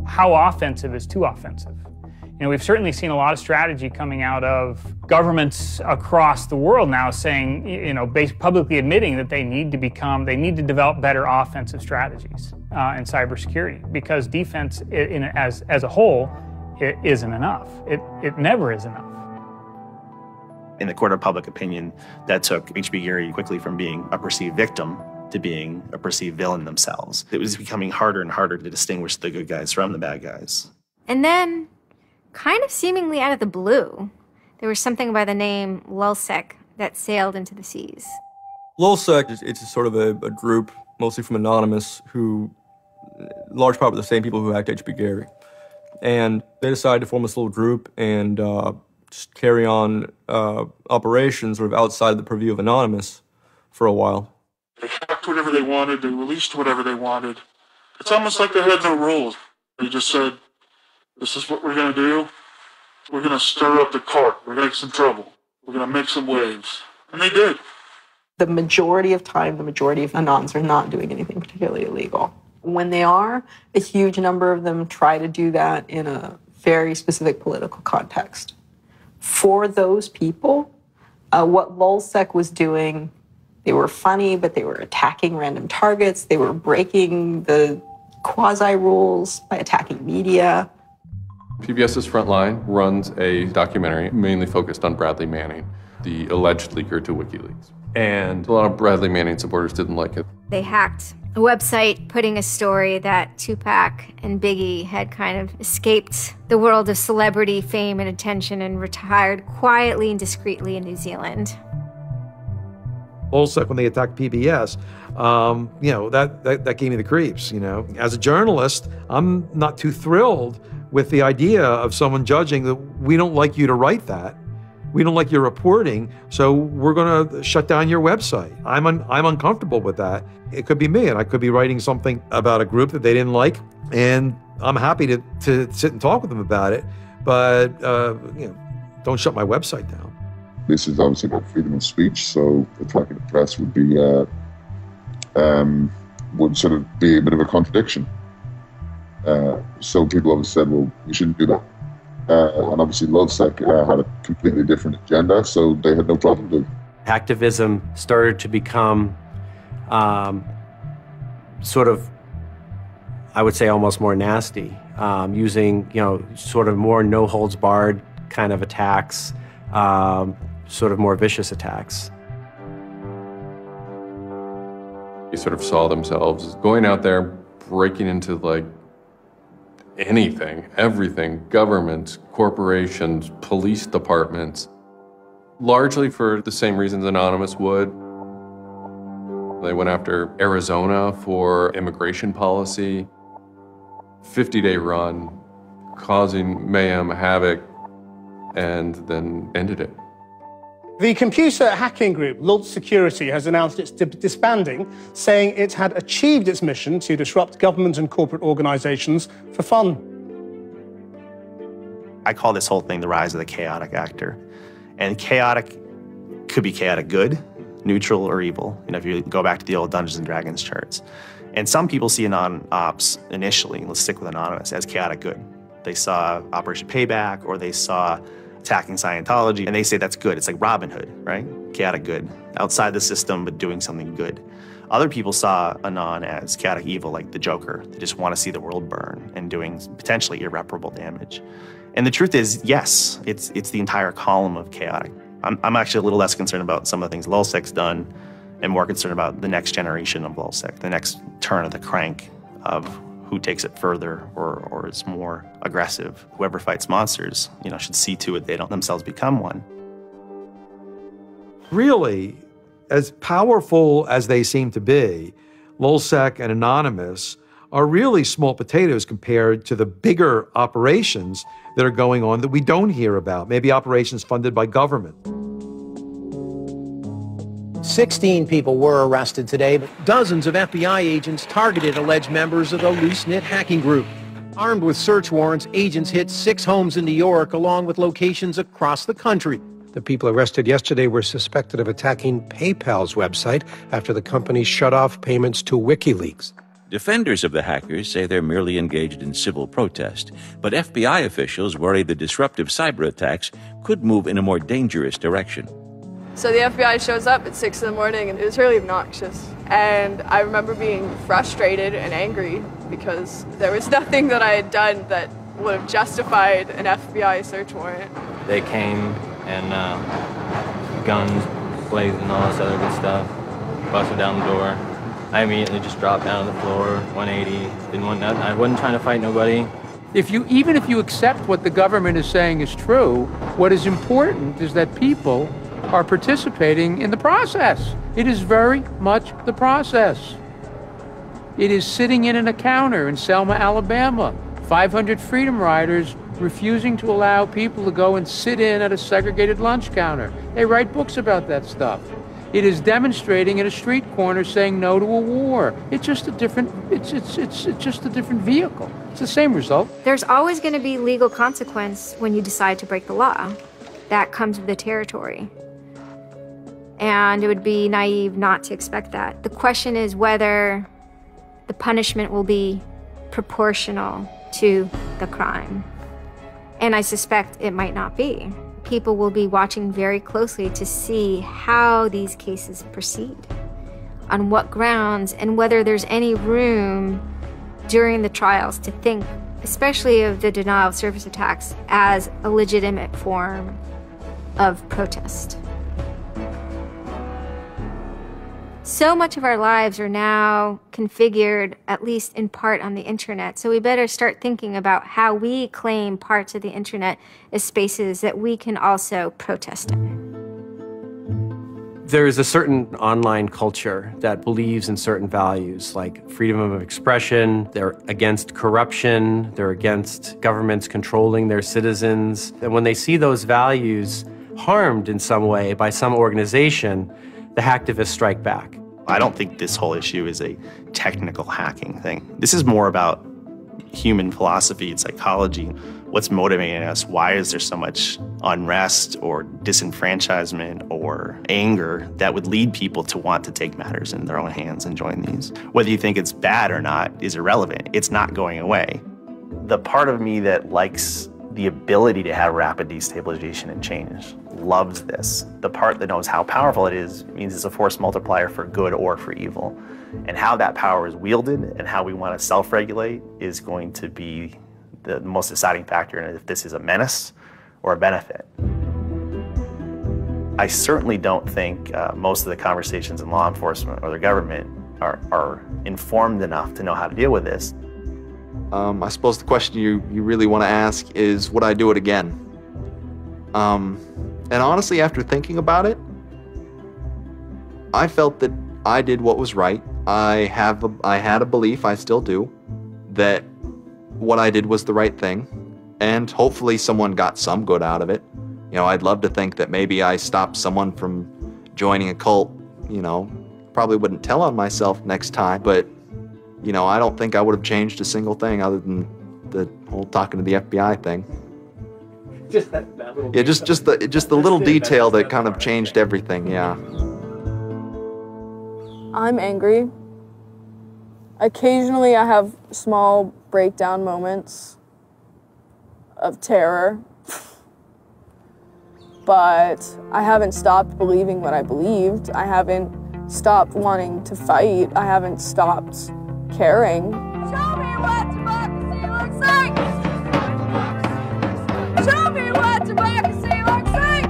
How offensive is too offensive? You know, we've certainly seen a lot of strategy coming out of governments across the world now saying, you know, publicly admitting that they need to develop better offensive strategies in cybersecurity, because defense as a whole, it isn't enough. It never is enough. In the court of public opinion, that took H.B. Gary quickly from being a perceived victim to being a perceived villain themselves. It was becoming harder and harder to distinguish the good guys from the bad guys. And then, kind of seemingly out of the blue, there was something by the name Lulzsec that sailed into the seas. Lulzsec, it's sort of a group, mostly from Anonymous, who, large part of the same people who hacked H.B. Gary. And they decided to form this little group and just carry on operations sort of outside of the purview of Anonymous for a while. They hacked whatever they wanted, they released whatever they wanted. It's almost like they had no rules. They just said, this is what we're going to do. We're going to stir up the cart. We're going to make some trouble. We're going to make some waves. And they did. The majority of time, the majority of Anons are not doing anything particularly illegal. When they are, a huge number of them try to do that in a very specific political context. For those people, what Lulzsec was doing, they were funny, but they were attacking random targets. They were breaking the quasi-rules by attacking media. PBS's Frontline runs a documentary mainly focused on Bradley Manning, the alleged leaker to WikiLeaks. And a lot of Bradley Manning supporters didn't like it. They hacked a website putting a story that Tupac and Biggie had kind of escaped the world of celebrity fame and attention and retired quietly and discreetly in New Zealand. Lulzsec, when they attacked PBS, you know, that gave me the creeps, you know. As a journalist, I'm not too thrilled with the idea of someone judging that we don't like you to write that. We don't like your reporting, so we're going to shut down your website. I'm uncomfortable with that. It could be me, and I could be writing something about a group that they didn't like, and I'm happy to sit and talk with them about it, but you know, don't shut my website down. This is obviously about freedom of speech, so attacking the press would be would sort of be a bit of a contradiction. So people always said, well, we shouldn't do that. And obviously LulzSec had a completely different agenda, so they had no problem doing it. Hacktivism started to become sort of, I would say, almost more nasty, using, you know, sort of more no-holds-barred kind of attacks, sort of more vicious attacks. They sort of saw themselves as going out there, breaking into like anything, everything, governments, corporations, police departments, largely for the same reasons Anonymous would. They went after Arizona for immigration policy, 50-day run, causing mayhem, havoc, and then ended it. The computer hacking group Lulz Security has announced it's disbanding, saying it had achieved its mission to disrupt government and corporate organizations for fun. I call this whole thing the rise of the chaotic actor. And chaotic could be chaotic good, neutral, or evil. You know, if you go back to the old Dungeons and Dragons charts. And some people see Anon-Ops initially, let's stick with Anonymous, as chaotic good. They saw Operation Payback, or they saw attacking Scientology, and they say that's good. It's like Robin Hood, right? Chaotic good. Outside the system, but doing something good. Other people saw Anon as chaotic evil, like the Joker. They just want to see the world burn and doing potentially irreparable damage. And the truth is, yes, it's the entire column of chaotic. I'm actually a little less concerned about some of the things LulzSec's done and more concerned about the next generation of LulzSec, the next turn of the crank of who takes it further or is more aggressive. Whoever fights monsters, you know, should see to it they don't themselves become one. Really, as powerful as they seem to be, LulzSec and Anonymous are really small potatoes compared to the bigger operations that are going on that we don't hear about, maybe operations funded by government. 16 people were arrested today, but dozens of FBI agents targeted alleged members of the loose-knit hacking group. Armed with search warrants, agents hit 6 homes in New York, along with locations across the country. The people arrested yesterday were suspected of attacking PayPal's website after the company shut off payments to WikiLeaks. Defenders of the hackers say they're merely engaged in civil protest, but FBI officials worry the disruptive cyber attacks could move in a more dangerous direction. So the FBI shows up at 6 in the morning, and it was really obnoxious. And I remember being frustrated and angry because there was nothing that I had done that would have justified an FBI search warrant. They came and guns blazing and all this other good stuff, busted down the door. I immediately just dropped down on the floor, 180, didn't want nothing. I wasn't trying to fight nobody. Even if you accept what the government is saying is true, what is important is that people are participating in the process. It is very much the process. It is sitting in an encounter in Selma, Alabama. 500 Freedom Riders refusing to allow people to go and sit in at a segregated lunch counter. They write books about that stuff. It is demonstrating at a street corner saying no to a war. It's just a different, it's just a different vehicle. It's the same result. There's always going to be legal consequence when you decide to break the law. That comes with the territory. And it would be naive not to expect that. The question is whether the punishment will be proportional to the crime. And I suspect it might not be. People will be watching very closely to see how these cases proceed, on what grounds, and whether there's any room during the trials to think, especially of the denial of service attacks, as a legitimate form of protest. So much of our lives are now configured, at least in part, on the internet. So we better start thinking about how we claim parts of the internet as spaces that we can also protest in. There is a certain online culture that believes in certain values, like freedom of expression. They're against corruption. They're against governments controlling their citizens. And when they see those values harmed in some way by some organization, the hacktivists strike back. I don't think this whole issue is a technical hacking thing. This is more about human philosophy and psychology. What's motivating us? Why is there so much unrest or disenfranchisement or anger that would lead people to want to take matters in their own hands and join these? Whether you think it's bad or not is irrelevant. It's not going away. The part of me that likes the ability to have rapid destabilization and change loves this. The part that knows how powerful it is means it's a force multiplier for good or for evil. And how that power is wielded and how we want to self-regulate is going to be the most deciding factor in if this is a menace or a benefit. I certainly don't think most of the conversations in law enforcement or the government are informed enough to know how to deal with this. I suppose the question you really want to ask is, would I do it again? And honestly, after thinking about it, I felt that I did what was right. I had a belief, I still do, that what I did was the right thing, and hopefully someone got some good out of it. You know, I'd love to think that maybe I stopped someone from joining a cult, you know. Probably wouldn't tell on myself next time, but, you know, I don't think I would have changed a single thing other than the whole talking to the FBI thing. Just that little Yeah, just the little detail that kind of changed everything, yeah. I'm angry. Occasionally I have small breakdown moments of terror, but I haven't stopped believing what I believed. I haven't stopped wanting to fight. I haven't stopped caring. Show me what democracy looks like! Show me what democracy looks like!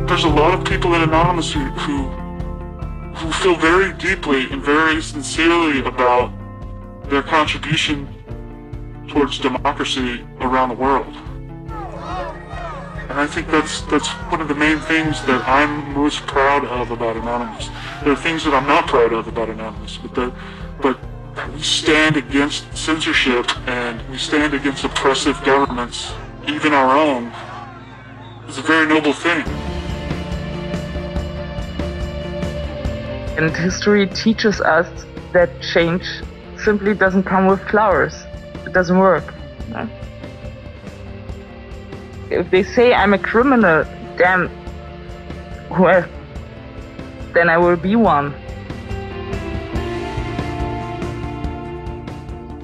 There's a lot of people in Anonymous who feel very deeply and very sincerely about their contribution towards democracy around the world. And I think that's one of the main things that I'm most proud of about Anonymous. There are things that I'm not proud of about Anonymous, but we stand against censorship and we stand against oppressive governments, even our own. It's a very noble thing. And history teaches us that change simply doesn't come with flowers. It doesn't work. No? If they say I'm a criminal, damn, well, then I will be one.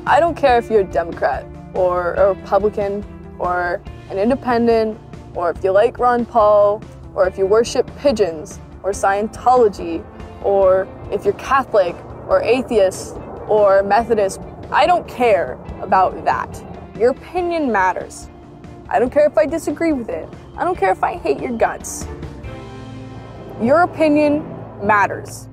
I don't care if you're a Democrat or a Republican or an independent, or if you like Ron Paul, or if you worship pigeons or Scientology, or if you're Catholic or atheist or Methodist. I don't care about that. Your opinion matters. I don't care if I disagree with it. I don't care if I hate your guts. Your opinion matters.